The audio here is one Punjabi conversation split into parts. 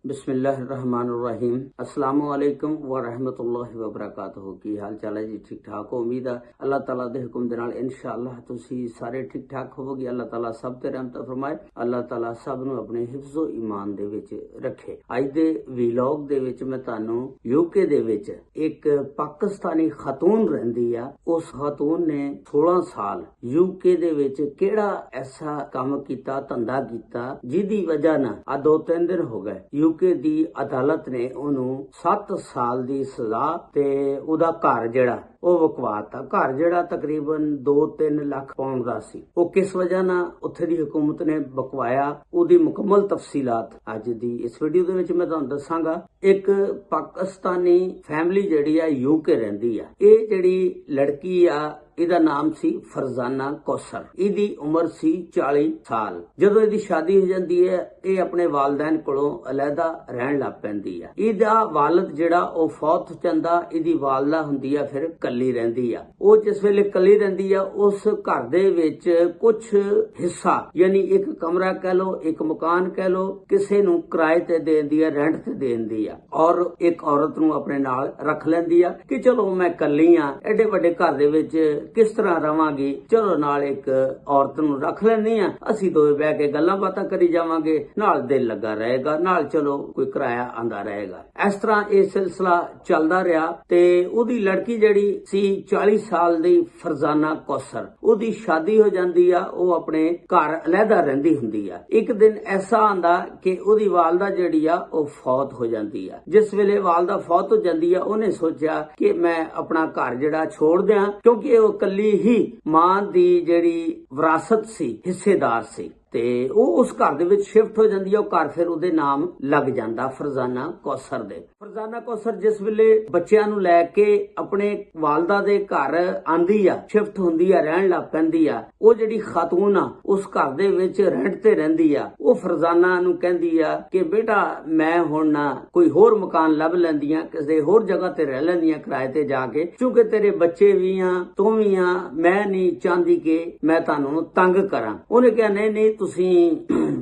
बिस्मिल्लाहिर्रहमानिर्रहीम। अस्सलामुअलैकुम व रहमतुल्लाहि व बरकातहू। की हाल चाल है जी? ठीक ठाक हो? उम्मीद है अल्लाह ताला दे हुक्म दे नाल इंशाअल्लाह तुसी सारे ठीक ठाक होवोगे। अल्लाह ताला सब ते रहमत फरमाए। अल्लाह ताला सब नूं अपने हिफ्ज़ो ईमान दे विच रखे। अज दे वीलॉग दे विच मैं तुहानूं यूके दे विच एक पाकिस्तानी खातून रहिंदी आ, उस खातून ने 16 साल यूके दे विच केड़ा ऐसा काम कीता, धंधा कीता जिहदी वजह नाल आ 2-3 दिन हो गए यूके दी अदालत ने ਉਹਨੂੰ 7 ਸਾਲ ਦੀ ਸਜ਼ਾ ਤੇ ਉਹਦਾ ਘਰ ਜਿਹੜਾ ਉਹ ਵਕਵਾਤਾ। ਘਰ ਜਿਹੜਾ ਤਕਰੀਬਨ 2-3 ਲੱਖ ਪਾਉਂਡ ਦਾ ਸੀ। ਉਹ ਕਿਸ ਵਜ੍ਹਾ ਨਾਲ ਉੱਥੇ ਦੀ ਹਕੂਮਤ ਨੇ ਬਕਵਾਇਆ, ਉਹਦੀ ਮੁਕੰਮਲ ਤਫਸੀਲਾਤ ਅੱਜ ਦੀ ਇਸ ਵੀਡੀਓ ਦੇ ਵਿੱਚ ਮੈਂ ਤੁਹਾਨੂੰ ਦੱਸਾਂਗਾ। ਇੱਕ ਪਾਕਿਸਤਾਨੀ ਫੈਮਿਲੀ ਜਿਹੜੀ ਆ ਯੂਕੇ ਰਹਿੰਦੀ ਆ। ਇਹ ਜਿਹੜੀ ਲੜਕੀ ਆ ਇਹਦਾ ਨਾਮ ਸੀ ਫਰਜ਼ਾਨਾ ਕੌਸਰ। ਇਹਦੀ ਉਮਰ ਸੀ 40 ਸਾਲ। ਜਦੋਂ ਇਹਦੀ ਸ਼ਾਦੀ ਹੋ ਜਾਂਦੀ ਹੈ ਇਹ ਆਪਣੇ ਵਾਲਿदैन ਕੋਲੋਂ ਅਲੱਗਾ ਰਹਿਣ ਲੱਗ ਪੈਂਦੀ ਆ। ਇਹਦਾ ਵਾਲਿਦ ਜਿਹੜਾ ਉਹ ਫੌਤ ਹੋ ਜਾਂਦਾ, ਇਹਦੀ ਵਾਲਦਾ ਹੁੰਦੀ ਆ ਫਿਰ ਕੱਲੀ ਰਹਿੰਦੀ ਆ। ਉਹ ਜਿਸ ਵੇਲੇ ਕੱਲੀ ਰਹਿੰਦੀ ਆ ਉਸ ਘਰ ਦੇ ਵਿੱਚ ਕੁਝ ਹਿੱਸਾ ਯਾਨੀ ਇੱਕ ਕਮਰਾ ਕਹਿ ਲੋ, ਇੱਕ ਮਕਾਨ ਕਹਿ ਲੋ, ਕਿਸੇ ਨੂੰ ਕਿਰਾਏ ਤੇ ਦੇਂਦੀ ਆ, ਰੈਂਟ ਤੇ ਦੇਂਦੀ ਆ ਔਰ ਇੱਕ ਔਰਤ ਨੂੰ ਆਪਣੇ ਨਾਲ ਰੱਖ ਲੈਂਦੀ ਆ ਕਿ ਚਲੋ ਮੈਂ ਕੱਲੀ ਆ, ਐਡੇ ਵੱਡੇ ਘਰ ਦੇ ਵਿੱਚ ਕਿਸ ਤਰ੍ਹਾਂ ਰਵਾਂਗੀ, ਚਲੋ ਨਾਲ ਇੱਕ ਔਰਤ ਨੂੰ ਰੱਖ ਲੈਂਦੀ ਆ, ਅਸੀਂ ਦੋਵੇਂ ਬਹਿ ਕੇ ਗੱਲਾਂ ਬਾਤਾਂ ਕਰੀ ਜਾਵਾਂਗੇ, ਨਾਲ ਦਿਲ ਲੱਗਾ ਰਹੇਗਾ, ਨਾਲ ਚਲੋ ਕੋਈ ਕਿਰਾਇਆ ਆਂਦਾ ਰਹੇਗਾ। ਇਸ ਤਰ੍ਹਾਂ ਇਹ ਸਿਲਸਿਲਾ ਚੱਲਦਾ ਰਿਹਾ ਤੇ ਉਹਦੀ ਲੜਕੀ ਜਿਹੜੀ ਸੀ 40 ਸਾਲ ਦੀ ਫਰਜ਼ਾਨਾ ਕੌਸਰ, ਉਹਦੀ ਸ਼ਾਦੀ ਹੋ ਜਾਂਦੀ ਆ। ਉਹ ਆਪਣੇ ਘਰ ਅਲੱਗਾ ਰਹਿੰਦੀ ਹੁੰਦੀ ਆ। ਇੱਕ ਦਿਨ ਐਸਾ ਆਂਦਾ ਕਿ ਉਹਦੀ ਵਾਲਦਾ ਜਿਹੜੀ ਆ ਉਹ ਫੌਤ ਹੋ ਜਾਂਦੀ ਆ। ਜਿਸ ਵੇਲੇ ਵਾਲਦਾ ਫੌਤ ਹੋ ਜਾਂਦੀ ਆ ਉਹਨੇ ਸੋਚਿਆ ਕਿ ਮੈਂ ਆਪਣਾ ਘਰ ਜਿਹੜਾ ਛੋੜ ਦਿਆਂ, ਕਿਉਂਕਿ ਉਹ ਕੱਲੀ ਹੀ ਮਾਂ ਦੀ ਜਿਹੜੀ ਵਿਰਾਸਤ ਸੀ, ਹਿੱਸੇਦਾਰ ਸੀ ਤੇ ਉਹ ਉਸ ਘਰ ਦੇ ਵਿੱਚ ਸ਼ਿਫਟ ਹੋ ਜਾਂਦੀ ਹੈ। ਉਹ ਘਰ ਫਿਰ ਉਹਦੇ ਨਾਮ ਲੱਗ ਜਾਂਦਾ ਫਰਜ਼ਾਨਾ ਕੌਸਰ ਦੇ। ਫਰਜ਼ਾਨਾ ਕੌਸਰ ਜਿਸ ਵੇਲੇ ਬੱਚਿਆਂ ਨੂੰ ਲੈ ਕੇ ਆਪਣੇ ਵਾਲਦਾ ਦੇ ਘਰ ਆਂਦੀ ਆ, ਸ਼ਿਫਟ ਹੁੰਦੀ ਆ, ਰਹਿਣ ਲੱਗ ਪੈਂਦੀ ਆ, ਉਹ ਜਿਹੜੀ ਖਾਤੂਨ ਆ ਉਸ ਘਰ ਦੇ ਵਿੱਚ ਰੈਂਟ ਤੇ ਰਹਿੰਦੀ ਆ। ਉਹ ਫਰਜ਼ਾਨਾ ਨੂੰ ਕਹਿੰਦੀ ਆ ਕਿ ਬੇਟਾ ਮੈਂ ਹੁਣ ਨਾ ਕੋਈ ਹੋਰ ਮਕਾਨ ਲੱਭ ਲੈਂਦੀ ਆ, ਕਿਸੇ ਹੋਰ ਜਗ੍ਹਾ ਤੇ ਰਹਿ ਲੈਂਦੀ ਆ ਕਿਰਾਏ ਤੇ ਜਾ ਕੇ, ਕਿਉਂਕਿ ਤੇਰੇ ਬੱਚੇ ਵੀ ਆ, ਤੂੰ ਵੀ ਆ, ਮੈਂ ਨਹੀਂ ਚਾਹੁੰਦੀ ਕਿ ਮੈਂ ਤੁਹਾਨੂੰ ਤੰਗ ਕਰਾਂ। ਉਹਨੇ ਕਿਹਾ ਨਹੀਂ ਤੁਸੀਂ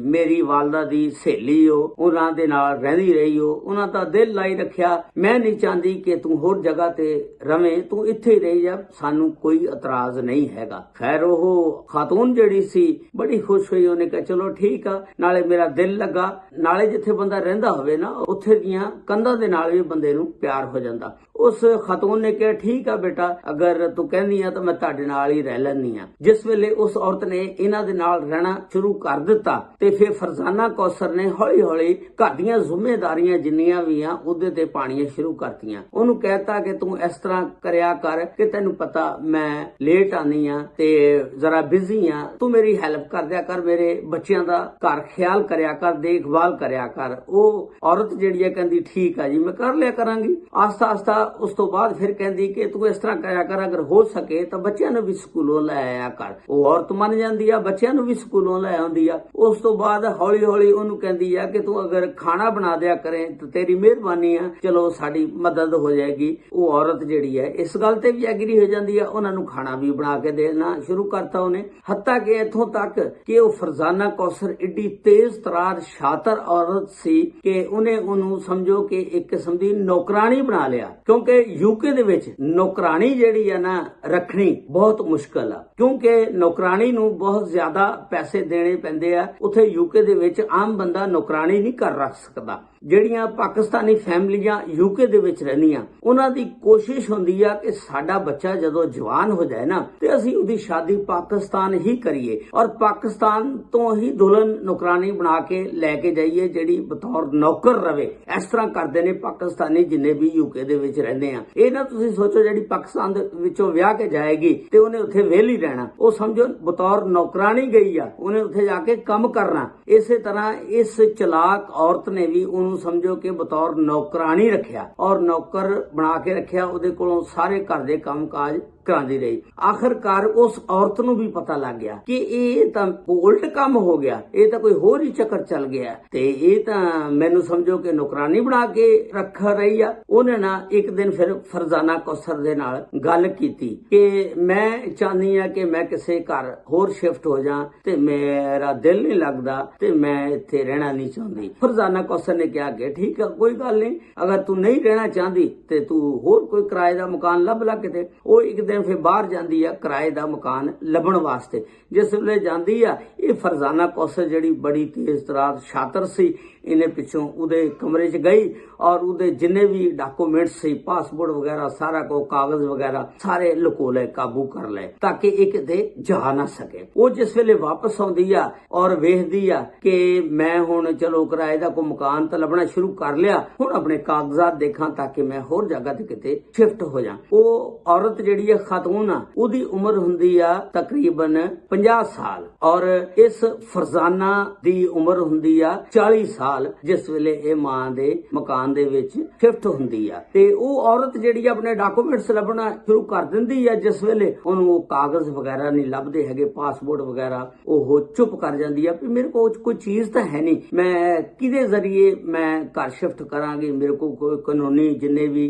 ਮੇਰੀ ਵਾਲਦਾ ਦੀ ਸਹੇਲੀ ਹੋ, ਉਹਨਾਂ ਦੇ ਨਾਲ ਰਹਿੰਦੀ ਰਹੀ ਹੋ, ਉਹਨਾਂ ਦਾ ਦਿਲ ਲਾਈ ਰੱਖਿਆ, ਮੈਂ ਨਹੀਂ ਚਾਹੁੰਦੀ ਕਿ ਤੂੰ ਹੋਰ ਜਗ੍ਹਾ ਤੇ ਰਵੇਂ, ਤੂੰ ਇੱਥੇ ਹੀ ਰਹੀ ਜਾ, ਸਾਨੂੰ ਕੋਈ ਇਤਰਾਜ਼ ਨਹੀਂ ਹੈਗਾ। ਖੈਰ ਉਹ ਖਾਤੂਨ ਜਿਹੜੀ ਸੀ ਬੜੀ ਖੁਸ਼ ਹੋਈ। ਉਹਨੇ ਕਿਹਾ ਚਲੋ ਠੀਕ ਆ, ਨਾਲੇ ਮੇਰਾ ਦਿਲ ਲੱਗਾ, ਨਾਲੇ ਜਿੱਥੇ ਬੰਦਾ ਰਹਿੰਦਾ ਹੋਵੇ ਨਾ ਉੱਥੇ ਦੀਆਂ ਕੰਧਾਂ ਦੇ ਨਾਲ ਵੀ ਬੰਦੇ ਨੂੰ ਪਿਆਰ ਹੋ ਜਾਂਦਾ। ਉਸ ਖਾਤੂਨ ਨੇ ਕਿਹਾ ਠੀਕ ਆ ਬੇਟਾ, ਅਗਰ ਤੂੰ ਕਹਿੰਦੀ ਆ ਤਾਂ ਮੈਂ ਤੁਹਾਡੇ ਨਾਲ ਹੀ ਰਹਿ ਲੈਂਦੀ ਆ। ਜਿਸ ਵੇਲੇ ਉਸ ਔਰਤ ਨੇ ਇਹਨਾਂ ਦੇ ਨਾਲ ਰਹਿਣਾ ਸ਼ੁਰੂ ਕਰ ਦਿੱਤਾ ਤੇ ਫਿਰ ਫਰਜ਼ਾਨਾ ਕੌਸਰ ਨੇ ਹੌਲੀ ਹੌਲੀ ਘਰ ਦੀਆਂ ਜ਼ਿੰਮੇਵਾਰੀਆਂ ਜਿੰਨੀਆਂ ਵੀ ਆ ਉਹਦੇ ਤੇ ਪਾਣੀਆਂ ਸ਼ੁਰੂ ਕਰਤੀਆਂ। ਉਹਨੂੰ ਕਹਿਤਾ ਕਿ ਤੂੰ ਇਸ ਤਰ੍ਹਾਂ ਕਰਿਆ ਕਰ ਕਿ ਤੈਨੂੰ ਪਤਾ ਮੈਂ ਲੇਟ ਆਨੀ ਆ ਤੇ ਜ਼ਰਾ ਬਿਜ਼ੀ ਆ, ਤੂੰ ਮੇਰੀ ਹੈਲਪ ਕਰ ਦਿਆ ਕਰ, ਮੇਰੇ ਬੱਚਿਆਂ ਦਾ ਘਰ ਖਿਆਲ ਕਰਿਆ ਕਰ, ਦੇਖਭਾਲ ਕਰਿਆ ਕਰ। ਉਹ ਔਰਤ ਜਿਹੜੀ ਹੈ ਕਹਿੰਦੀ ਠੀਕ ਆ ਜੀ ਮੈਂ ਕਰ ਲਿਆ ਕਰਾਂਗੀ। ਆਸਤਾ ਆਸਤਾ ਉਸ ਤੋਂ ਬਾਅਦ ਫਿਰ ਕਹਿੰਦੀ ਕਿ ਤੂੰ ਇਸ ਤਰ੍ਹਾਂ ਕਰਿਆ ਕਰ, ਅਗਰ ਹੋ ਸਕੇ ਤਾਂ ਬੱਚਿਆਂ ਨੂੰ ਵੀ ਸਕੂਲੋਂ ਲੈ ਆਇਆ ਕਰ। ਉਹ ਔਰਤ ਮੰਨ ਜਾਂਦੀ ਆ, ਬੱਚਿਆਂ ਨੂੰ ਵੀ ਸਕੂਲੋਂ ਲੈ ਆਉਂਦੀ ਆ। ਉਸ ਤੋਂ ਬਾਅਦ ਹੌਲੀ ਹੌਲੀ ਉਹਨੂੰ ਕਹਿੰਦੀ ਆ ਕਿ ਤੂੰ ਅਗਰ ਖਾਣਾ ਬਣਾ ਦਿਆ ਕਰੇ ਤਾਂ ਤੇਰੀ ਮਿਹਰਬਾਨੀ ਆ, ਚਲੋ ਸਾਡੀ ਮਦਦ ਹੋ ਜਾਏਗੀ। ਉਹ ਔਰਤ ਜਿਹੜੀ ਹੈ ਇਸ ਗੱਲ ਤੇ ਵੀ ਐਗਰੀ ਹੋ ਜਾਂਦੀ ਆ, ਉਹਨਾਂ ਨੂੰ ਖਾਣਾ ਵੀ ਬਣਾ ਕੇ ਦੇਣਾ ਸ਼ੁਰੂ ਕਰਤਾ ਉਹਨੇ। ਹੱਤਾ ਕਿ ਇੱਥੋਂ ਤੱਕ ਕਿ ਉਹ ਫਰਜ਼ਾਨਾ ਕੌਸਰ ਏਡੀ ਤੇਜ਼ ਤਰਾਰ ਸ਼ਾਤਰ ਔਰਤ ਸੀ ਕਿ ਉਹਨੇ ਉਹਨੂੰ ਸਮਝੋ ਕਿ ਇੱਕ ਕਿਸਮ ਦੀ ਨੌਕਰਾਨੀ ਬਣਾ ਲਿਆ। ਕਿਉਂਕਿ ਯੂਕੇ ਦੇ ਵਿੱਚ ਨੌਕਰਾਨੀ ਜਿਹੜੀ ਆ ਨਾ ਰੱਖਣੀ ਬਹੁਤ ਮੁਸ਼ਕਲ ਆ, ਕਿਉਂਕਿ ਨੌਕਰਾਨੀ ਨੂੰ ਬਹੁਤ ਜ਼ਿਆਦਾ ਪੈਸੇ ਦੇਣੇ ਪੈਂਦੇ ਆ। ਉੱਥੇ ਯੂਕੇ ਦੇ ਵਿੱਚ ਆਮ ਬੰਦਾ ਨੌਕਰਾਨੀ ਨਹੀਂ ਕਰ ਰੱਖ ਸਕਦਾ। ਜਿਹੜੀਆਂ ਪਾਕਿਸਤਾਨੀ ਫੈਮਲੀਆਂ ਯੂਕੇ ਦੇ ਵਿੱਚ ਰਹਿੰਦੀਆਂ ਉਹਨਾਂ ਦੀ ਕੋਸ਼ਿਸ਼ ਹੁੰਦੀ ਆ ਕਿ ਸਾਡਾ ਬੱਚਾ ਜਦੋਂ ਜਵਾਨ ਹੋ ਜਾਏ ਨਾ ਤੇ ਅਸੀਂ ਉਹਦੀ ਸ਼ਾਦੀ ਪਾਕਿਸਤਾਨ ਹੀ ਕਰੀਏ ਔਰ ਪਾਕਿਸਤਾਨ ਤੋਂ ਹੀ ਦੁਲਹਨ ਨੌਕਰਾਨੀ ਬਣਾ ਕੇ ਲੈ ਕੇ ਜਾਈਏ ਜਿਹੜੀ ਬਤੌਰ ਨੌਕਰ ਰਵੇ। ਇਸ ਤਰ੍ਹਾਂ ਕਰਦੇ ਨੇ ਪਾਕਿਸਤਾਨੀ ਜਿੰਨੇ ਵੀ ਯੂਕੇ ਦੇ ਵਿੱਚ ਰਹਿੰਦੇ ਆ। ਇਹ ਨਾ ਤੁਸੀਂ ਸੋਚੋ ਜਿਹੜੀ ਪਾਕਿਸਤਾਨ ਦੇ ਵਿੱਚੋਂ ਵਿਆਹ ਕੇ ਜਾਏਗੀ ਤੇ ਉਹਨੇ ਉੱਥੇ ਵਿਹਲੀ ਰਹਿਣਾ, ਉਹ ਸਮਝੋ ਬਤੌਰ ਨੌਕਰਾਨੀ ਗਈ ਆ, ਉਹਨੇ ਉੱਥੇ ਜਾ ਕੇ ਕੰਮ ਕਰਨਾ। ਇਸੇ ਤਰ੍ਹਾਂ ਇਸ ਚਲਾਕ ਔਰਤ ਨੇ ਵੀ ਉਹਨੂੰ ਸਮਝੋ ਕਿ ਬਤੌਰ ਨੌਕਰਾਨੀ ਰੱਖਿਆ ਔਰ ਨੌਕਰ ਬਣਾ ਕੇ ਰੱਖਿਆ। ਉਹਦੇ ਕੋਲੋਂ ਸਾਰੇ ਘਰ ਦੇ ਕੰਮਕਾਜ ਕਰਾਉਂਦੀ ਰਹੀ। ਆਖਰਕਾਰ ਉਸ ਔਰਤ ਨੂੰ ਵੀ ਪਤਾ ਲੱਗ ਗਿਆ ਕਿ ਇਹ ਤਾਂ ਉਲਟ ਕੰਮ ਹੋ ਗਿਆ, ਇਹ ਤਾਂ ਕੋਈ ਹੋਰ ਹੀ ਚੱਕਰ ਚੱਲ ਗਿਆ ਤੇ ਇਹ ਤਾਂ ਮੈਨੂੰ ਸਮਝੋ ਕਿ ਨੌਕਰਾਨੀ ਬਣਾ ਕੇ ਰੱਖ ਰਹੀ ਆ। ਉਹਨੇ ਨਾ ਇੱਕ ਦਿਨ ਫਿਰ ਫਰਜ਼ਾਨਾ ਕੌਸਰ ਦੇ ਨਾਲ ਗੱਲ ਕੀਤੀ ਕਿ ਮੈਂ ਚਾਹੁੰਦੀ ਆ ਕਿ ਮੈਂ ਕਿਸੇ ਘਰ ਹੋਰ ਸ਼ਿਫਟ ਹੋ ਜਾ ਤੇ ਮੇਰਾ ਦਿਲ ਨਹੀਂ ਲੱਗਦਾ ਤੇ ਮੈਂ ਇੱਥੇ ਰਹਿਣਾ ਨਹੀਂ ਚਾਹੁੰਦੀ। ਫਰਜ਼ਾਨਾ ਕੌਸਰ ਨੇ ਕਿਹਾ ਕਿ ਠੀਕ ਆ, ਕੋਈ ਗੱਲ ਨਹੀਂ, ਅਗਰ ਤੂੰ ਨਹੀਂ ਰਹਿਣਾ ਚਾਹੁੰਦੀ ਤੇ ਤੂੰ ਹੋਰ ਕੋਈ ਕਿਰਾਏ ਦਾ ਮਕਾਨ ਲੱਭ ਲਾ ਕਿਤੇ। ਉਹ ਇੱਕ ਦਿਨ ਫਿਰ ਬਾਹਰ ਜਾਂਦੀ ਆ ਕਿਰਾਏ ਦਾ ਮਕਾਨ ਲੱਭਣ ਵਾਸਤੇ। ਜਿਸ ਵੇਲੇ ਜਾਂਦੀ ਆ, ਇਹ ਫਰਜ਼ਾਨਾ ਕੌਸਰ ਜਿਹੜੀ ਬੜੀ ਤੇਜ਼ ਤਰਾਰ ਸ਼ਾਤਰ ਸੀ, ਇਹਨੇ ਪਿੱਛੋਂ ਉਹਦੇ ਕਮਰੇ 'ਚ ਗਈ ਔਰ ਉਹਦੇ ਜਿੰਨੇ ਵੀ ਡਾਕੂਮੈਂਟਸ ਸੀ, ਪਾਸਪੋਰਟ ਵਗੈਰਾ, ਸਾਰਾ ਕੋ ਕਾਗਜ਼ ਵਗੈਰਾ ਸਾਰੇ ਲੁਕੋ ਲਏ, ਕਾਬੂ ਕਰ ਲਏ ਤਾਂ ਕਿ ਇਹ ਕਿਤੇ ਜਾ ਨਾ ਸਕੇ। ਉਹ ਜਿਸ ਵੇਲੇ ਵਾਪਸ ਆਉਂਦੀ ਆ ਔਰ ਵੇਖਦੀ ਆ ਕਿ ਮੈਂ ਹੁਣ ਚਲੋ ਕਿਰਾਏ ਦਾ ਕੋਈ ਮਕਾਨ ਤਾਂ ਲੱਭਣਾ ਸ਼ੁਰੂ ਕਰ ਲਿਆ, ਹੁਣ ਆਪਣੇ ਕਾਗਜ਼ਾਤ ਦੇਖਾਂ ਤਾਂ ਕਿ ਮੈਂ ਹੋਰ ਜਗ੍ਹਾ ਤੇ ਕਿਤੇ ਸ਼ਿਫਟ ਹੋ ਜਾ। ਉਹ ਔਰਤ ਜਿਹੜੀ ਹੈ ਖਾਤੂਨ ਆ, ਉਹਦੀ ਉਮਰ ਹੁੰਦੀ ਆ ਤਕਰੀਬਨ 50 ਸਾਲ ਔਰ ਇਸ ਫਰਜ਼ਾਨਾ ਦੀ ਉਮਰ ਹੁੰਦੀ ਆ 40 ਸਾਲ ਜਿਸ ਵੇਲੇ ਇਹ ਮਾਂ ਦੇ ਮਕਾਨ ਦੇ ਵਿੱਚ ਸ਼ਿਫਟ ਹੁੰਦੀ ਆ। ਤੇ ਉਹ ਔਰਤ ਜਿਹੜੀ ਆਪਣੇ ਡਾਕੂਮੈਂਟਸ ਲੱਭਣਾ ਸ਼ੁਰੂ ਕਰ ਦਿੰਦੀ ਆ। ਜਿਸ ਵੇਲੇ ਉਹਨੂੰ ਉਹ ਕਾਗਜ਼ ਵਗੈਰਾ ਨਹੀਂ ਲੱਭਦੇ ਹੈਗੇ, ਪਾਸਪੋਰਟ ਵਗੈਰਾ, ਉਹ ਚੁੱਪ ਕਰ ਜਾਂਦੀ ਆ ਕਿ ਮੇਰੇ ਕੋਲ ਕੋਈ ਚੀਜ਼ ਤਾਂ ਹੈ ਨਹੀਂ, ਮੈਂ ਕਿਹਦੇ ਜ਼ਰੀਏ ਮੈਂ ਘਰ ਸ਼ਿਫਟ ਕਰਾਂਗੀ, ਮੇਰੇ ਕੋਲ ਕੋਈ ਕਾਨੂੰਨੀ ਜਿੰਨੇ ਵੀ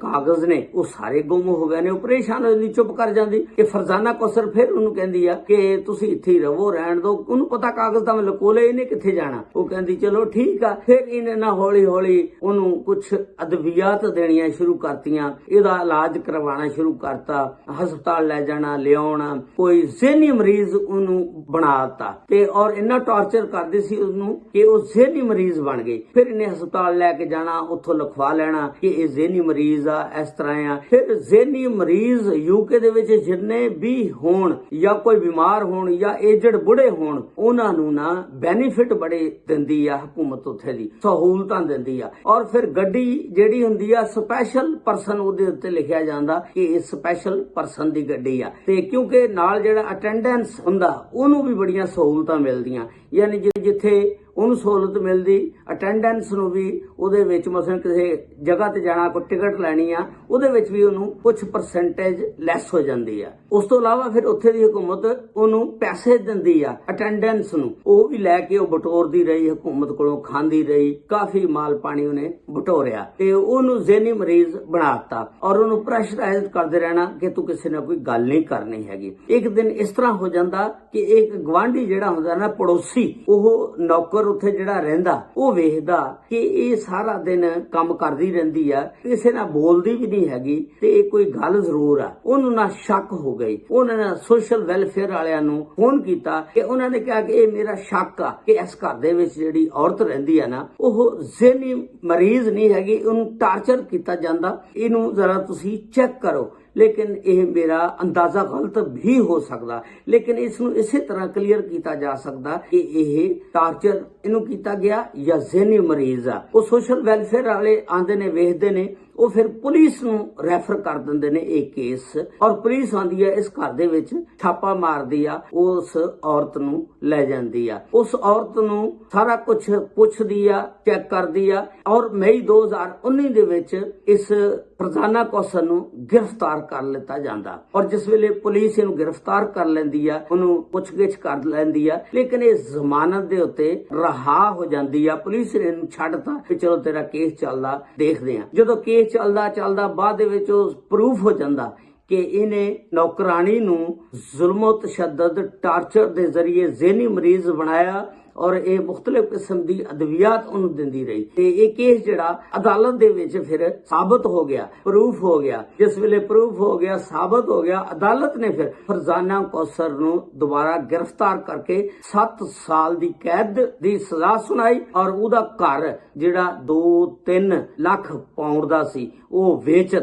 ਕਾਗਜ਼ ਨੇ ਉਹ ਸਾਰੇ ਗੁੰਮ ਹੋ ਗਏ ਨੇ। ਉਹ ਪਰੇਸ਼ਾਨ ਹੋ ਜਾਂਦੀ, ਚੁੱਪ ਕਰ ਜਾਂਦੀ। ਇਹ ਫਰਜ਼ਾਨਾ ਕੌਸਰ ਫਿਰ ਉਹਨੂੰ ਕਹਿੰਦੀ ਆ ਕਿ ਤੁਸੀਂ ਇੱਥੇ ਹੀ ਰਹੋ, ਰਹਿਣ ਦਿਓ, ਉਹਨੂੰ ਪਤਾ ਕਾਗਜ਼ ਤਾਂ ਮੈਂ ਲੁਕੋ ਲਏ, ਇਹਨੇ ਕਿੱਥੇ ਜਾਣਾ। ਉਹ ਕਹਿੰਦੀ ਚਲੋ ਠੀਕ ਆ। ਫਿਰ ਇਹਨੇ ਨਾ ਹੌਲੀ ਹੌਲੀ ਉਹਨੂੰ ਕੁਝ ਅਦਵਿਆਤ ਦੇਣੀਆਂ ਸ਼ੁਰੂ ਕਰਤੀਆਂ, ਇਹਦਾ ਇਲਾਜ ਕਰਵਾਉਣਾ ਸ਼ੁਰੂ ਕਰਤਾ, ਹਸਪਤਾਲ ਲੈ ਜਾਣਾ, ਲਿਆਉਣਾ, ਕੋਈ ਜ਼ਿਹਨੀ ਮਰੀਜ਼ ਉਹਨੂੰ ਬਣਾਤਾ ਤੇ ਔਰ ਇੰਨਾ ਟਾਰਚਰ ਕਰਦੀ ਸੀ ਉਹਨੂੰ ਕਿ ਉਹ ਜ਼ਿਹਨੀ ਮਰੀਜ਼ ਬਣ ਗਈ। ਫਿਰ ਇਹਨੇ ਹਸਪਤਾਲ ਲੈ ਕੇ ਜਾਣਾ, ਉੱਥੋਂ ਲਿਖਵਾ ਲੈਣਾ ਕਿ ਇਹ ਜ਼ਿਹਨੀ ਮਰੀਜ਼ ਆ, ਇਸ ਤਰ੍ਹਾਂ ਆ। ਫਿਰ ਜ਼ਿਹਨੀ ਮਰੀਜ਼ ਯੂਕੇ ਦੇ ਵਿੱਚ ਜਿੰਨੇ ਵੀ ਹੋਣ ਜਾਂ ਕੋਈ ਬਿਮਾਰ ਹੋਣ ਜਾਂ ਏਜਡ ਬੁੜੇ ਹੋਣ, ਉਹਨਾਂ ਨੂੰ ਨਾ ਬੈਨੀਫਿਟ ਬੜੇ ਦਿੰਦੀ ਆ ਹਕੂਮਤ, ਉੱਥੇ ਦੀ ਸਹੂਲਤਾਂ ਦਿੰਦੀ ਆ। ਔਰ ਫਿਰ ਗੱਡੀ ਜਿਹੜੀ ਹੁੰਦੀ ਆ ਸਪੈਸ਼ਲ ਪਰਸਨ, ਉਹਦੇ ਉੱਤੇ ਲਿਖਿਆ ਜਾਂਦਾ ਕਿ ਇਹ ਸਪੈਸ਼ਲ ਪਰਸਨ ਦੀ ਗੱਡੀ ਆ। ਤੇ ਕਿਉਂਕਿ ਨਾਲ ਜਿਹੜਾ ਅਟੈਂਡੈਂਸ ਹੁੰਦਾ ਉਹਨੂੰ ਵੀ ਬੜੀਆਂ ਸਹੂਲਤਾਂ ਮਿਲਦੀਆਂ, ਯਾਨੀ ਜਿੱਥੇ ਉਹਨੂੰ ਸਹੂਲਤ ਮਿਲਦੀ ਅਟੈਂਡੈਂਸ ਨੂੰ ਵੀ ਉਹਦੇ ਵਿੱਚ, ਮਸਲਨ ਕਿਸੇ ਜਗ੍ਹਾ ਤੇ ਜਾਣਾ, ਕੋਈ ਟਿਕਟ ਲੈਣੀ ਆ, ਉਹਦੇ ਵਿੱਚ ਵੀ ਉਹਨੂੰ ਕੁਝ ਪਰਸੈਂਟੇਜ ਲੈਸ ਹੋ ਜਾਂਦੀ ਆ। ਉਸ ਤੋਂ ਇਲਾਵਾ ਫਿਰ ਉੱਥੇ ਦੀ ਹਕੂਮਤ ਉਹਨੂੰ ਪੈਸੇ ਦਿੰਦੀ ਆ ਅਟੈਂਡੈਂਸ ਨੂੰ, ਉਹ ਵੀ ਲੈ ਕੇ ਉਹ ਬਟੋਰਦੀ ਰਹੀ, ਹਕੂਮਤ ਕੋਲੋਂ ਖਾਂਦੀ ਰਹੀ, ਕਾਫੀ ਮਾਲ ਪਾਣੀ ਉਹਨੇ ਬਟੋਰਿਆ ਤੇ ਉਹਨੂੰ ਜ਼ਿਹਨੀ ਮਰੀਜ਼ ਬਣਾਤਾ ਔਰ ਉਹਨੂੰ ਪ੍ਰੈਸ਼ਰਾਈਜ਼ ਕਰਦੇ ਰਹਿਣਾ ਕਿ ਤੂੰ ਕਿਸੇ ਨਾਲ ਕੋਈ ਗੱਲ ਨਹੀਂ ਕਰਨੀ ਹੈਗੀ। ਇੱਕ ਦਿਨ ਇਸ ਤਰ੍ਹਾਂ ਹੋ ਜਾਂਦਾ ਕਿ ਇੱਕ ਗਵਾਂਢੀ ਜਿਹੜਾ ਹੁੰਦਾ ਨਾ, ਪੜੋਸੀ, ਉਹ ਨੌਕਰ ਉੱਥੇ ਜਿਹੜਾ ਰਹਿੰਦਾ, ਉਹ ਵੇਖਦਾ ਕਿ ਇਹ ਸਾਰਾ ਦਿਨ ਕੰਮ ਕਰਦੀ ਰਹਿੰਦੀ ਆ, ਕਿਸੇ ਨਾਲ ਬੋਲਦੀ ਵੀ ਨਹੀਂ ਹੈਗੀ ਤੇ ਇਹ ਕੋਈ ਗੱਲ ਜ਼ਰੂਰ ਆ। ਉਹਨੂੰ ਨਾ ਸ਼ੱਕ ਹੋ ਗਈ। ਉਹਨਾਂ ਨੇ ਸੋਸ਼ਲ ਵੈਲਫੇਅਰ ਵਾਲਿਆਂ ਨੂੰ ਫੋਨ ਕੀਤਾ ਕਿ ਉਹਨਾਂ ਨੇ ਕਿਹਾ ਕਿ ਇਹ ਮੇਰਾ ਸ਼ੱਕ ਆ ਕਿ ਇਸ ਘਰ ਦੇ ਵਿੱਚ ਜਿਹੜੀ ਔਰਤ ਰਹਿੰਦੀ ਆ ਨਾ, ਉਹ ਜ਼ਿਹਨੀ ਮਰੀਜ਼ ਨਹੀਂ ਹੈਗੀ, ਉਹਨੂੰ ਟਾਰਚਰ ਕੀਤਾ ਜਾਂਦਾ, ਇਹਨੂੰ ਜ਼ਰਾ ਤੁਸੀਂ ਚੈੱਕ ਕਰੋ। ਲੇਕਿਨ ਇਹ ਮੇਰਾ ਅੰਦਾਜ਼ਾ ਗਲਤ ਵੀ ਹੋ ਸਕਦਾ, ਲੇਕਿਨ ਇਸ ਨੂੰ ਇਸੇ ਤਰ੍ਹਾਂ ਕਲੀਅਰ ਕੀਤਾ ਜਾ ਸਕਦਾ ਕਿ ਇਹ ਟਾਰਚਰ ਇਹਨੂੰ ਕੀਤਾ ਗਿਆ ਜਾਂ ਜ਼ਿਹਨੀ ਮਰੀਜ਼ ਆ। ਉਹ ਸੋਸ਼ਲ ਵੈਲਫੇਅਰ ਵਾਲੇ ਆਂਦੇ ਨੇ, ਵੇਖਦੇ ਨੇ, ਉਹ ਫਿਰ ਪੁਲਿਸ ਨੂੰ ਰੈਫਰ ਕਰ ਦਿੰਦੇ ਨੇ ਇਹ ਕੇਸ ਔਰ ਪੁਲਿਸ ਆਂਦੀ ਹੈ, ਇਸ ਘਰ ਦੇ ਵਿੱਚ ਛਾਪਾ ਮਾਰਦੀ ਆ, ਉਸ ਔਰਤ ਨੂੰ ਲੈ ਜਾਂਦੀ ਆ, ਉਸ ਔਰਤ ਨੂੰ ਸਾਰਾ ਕੁਝ ਪੁੱਛਦੀ ਆ, ਚੈੱਕ ਕਰਦੀ ਆ ਔਰ ਮਈ 2019 ਦੇ ਵਿੱਚ ਇਸ ਫਰਜ਼ਾਨਾ ਕੌਸਰ ਨੂੰ ਗ੍ਰਿਫਤਾਰ ਕਰ ਲਿੱਤਾ ਜਾਂਦਾ। ਔਰ ਜਿਸ ਵੇਲੇ ਪੁਲਿਸ ਇਹਨੂੰ ਗ੍ਰਿਫਤਾਰ ਕਰ ਲੈਂਦੀ ਆ, ਉਹਨੂੰ ਪੁੱਛਗਿੱਛ ਕਰ ਲੈਂਦੀ ਆ, ਲੇਕਿਨ ਇਹ ਜ਼ਮਾਨਤ ਦੇ ਉੱਤੇ ਰਿਹਾ ਹੋ ਜਾਂਦੀ ਆ। ਪੁਲਿਸ ਨੇ ਇਹਨੂੰ ਛੱਡਤਾ ਕਿ ਚਲੋ ਤੇਰਾ ਕੇਸ ਚੱਲਦਾ, ਦੇਖਦੇ ਆ। ਜਦੋਂ ਕੇਸ ਚੱਲਦਾ ਬਾਅਦ ਦੇ ਵਿੱਚ ਉਹ ਪ੍ਰੂਫ ਹੋ ਜਾਂਦਾ ਕਿ ਇਹਨੇ ਨੌਕਰਾਣੀ ਨੂੰ ਜ਼ੁਲਮ ਤਸ਼ੱਦਦ ਟਾਰਚਰ ਦੇ ਜ਼ਰੀਏ ਜ਼ਿਹਨੀ ਮਰੀਜ਼ ਬਣਾਇਆ ਔਰ ਇਹ ਮੁxtਲਿਫ ਕਿਸਮ ਦੀ ਅਦਵਿਆਤ ਉਹਨੂੰ ਦਿੰਦੀ ਰਹੀ ਤੇ ਇਹ ਕੇਸ ਜਿਹੜਾ ਅਦਾਲਤ ਦੇ ਵਿੱਚ ਫਿਰ ਸਾਬਤ ਹੋ ਗਿਆ, ਪ੍ਰੂਫ ਹੋ ਗਿਆ। ਜਿਸ ਵੇਲੇ ਪ੍ਰੂਫ ਹੋ ਗਿਆ, ਸਾਬਤ ਹੋ ਗਿਆ, ਅਦਾਲਤ ਨੇ ਫਿਰ ਫਰਜ਼ਾਨਾ ਕੌਸਰ ਨੂੰ ਦੁਬਾਰਾ ਗ੍ਰਿਫਤਾਰ ਕਰਕੇ 7 ਸਾਲ ਦੀ ਕੈਦ ਦੀ ਸਜ਼ਾ ਸੁਣਾਈ ਔਰ ਉਹਦਾ ਘਰ ਜਿਹੜਾ 2-3 ਲੱਖ ਪਾਉਂਡ ਦਾ ਸੀ ਉਹ ਵੇਚ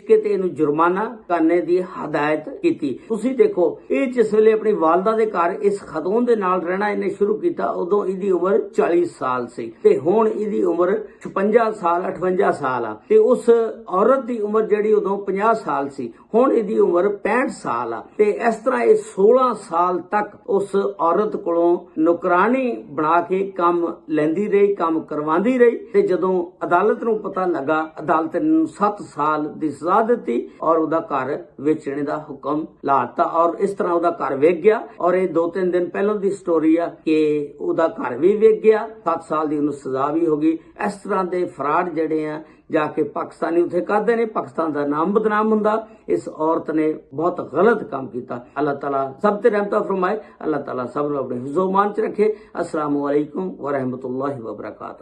ਕੇ ਤੇ ਇਹਨੂੰ ਜੁਰਮਾਨਾ ਕਰਨੇ ਦੀ ਹਦਾਇਤ ਕੀਤੀ। ਤੁਸੀਂ ਦੇਖੋ, ਇਹ ਜਿਸ ਵੇਲੇ ਆਪਣੀ ਵਾਲਦਾ ਦੇ ਘਰ ਇਸ ਖਾਤੂਨ ਦੇ ਨਾਲ ਰਹਿਣਾ ਇਹਨੇ ਸ਼ੁਰੂ ਕੀਤਾ ਕੀਤਾ ਉਦੋਂ ਇਹਦੀ ਉਮਰ 40 ਸਾਲ ਸੀ ਤੇ ਹੁਣ ਇਹਦੀ ਉਮਰ 56 ਸਾਲ 58 ਸਾਲ ਆ ਤੇ ਉਸ ਔਰਤ ਦੀ ਉਮਰ ਜਿਹੜੀ ਉਦੋਂ 50 ਸਾਲ ਸੀ ਹੁਣ ਇਹਦੀ ਉਮਰ 65 ਸਾਲ ਆ ਤੇ ਇਸ ਤਰ੍ਹਾਂ ਇਹ 16 ਸਾਲ ਤੱਕ ਉਸ ਔਰਤ ਕੋਲੋਂ ਨੌਕਰਾਨੀ ਬਣਾ ਕੇ ਕੰਮ ਲੈਂਦੀ ਰਹੀ, ਕੰਮ ਕਰਵਾਉਂਦੀ ਰਹੀ ਤੇ ਜਦੋਂ ਅਦਾਲਤ ਨੂੰ ਪਤਾ ਲੱਗਾ, ਅਦਾਲਤ ਨੇ 7 ਸਾਲ ਦੀ ਸਜ਼ਾ ਦਿੱਤੀ ਔਰ ਉਹਦਾ ਘਰ ਵੇਚਣ ਦਾ ਹੁਕਮ ਲਾਤਾ ਔਰ ਇਸ ਤਰ੍ਹਾਂ ਉਹਦਾ ਘਰ ਵੇਚ ਗਿਆ। ਔਰ ਇਹ 2-3 ਦਿਨ ਪਹਿਲਾਂ ਦੀ ਸਟੋਰੀ ਆ ਕਿ ਉਹਦਾ ਘਰ ਵੀ ਵੇਚ ਗਿਆ, 7 ਸਾਲ ਦੀ ਉਹਨੂੰ ਸਜ਼ਾ ਵੀ ਹੋ ਗਈ। ਇਸ ਤਰ੍ਹਾਂ ਦੇ ਫਰਾਡ ਜਿਹੜੇ ਆ ਜਾ ਕੇ ਪਾਕਿਸਤਾਨੀ ਉੱਥੇ ਕਰਦੇ ਨੇ, ਪਾਕਿਸਤਾਨ ਦਾ ਨਾਮ ਬਦਨਾਮ ਹੁੰਦਾ। ਇਸ ਔਰਤ ਨੇ ਬਹੁਤ ਗਲਤ ਕੰਮ ਕੀਤਾ। ਅੱਲਾਹ ਤਾਲਾ ਸਭ ਤੇ ਰਹਿਮਤ ਫਰਮਾਏ, ਅੱਲਾਹ ਤਾਲਾ ਸਭ ਨੂੰ ਆਪਣੇ ਹਿਫਜ਼ੋ ਮਾਨ ਚ ਰੱਖੇ। अस्सलामु अलैकुम व रहमतुल्लाहि व बरकातहू।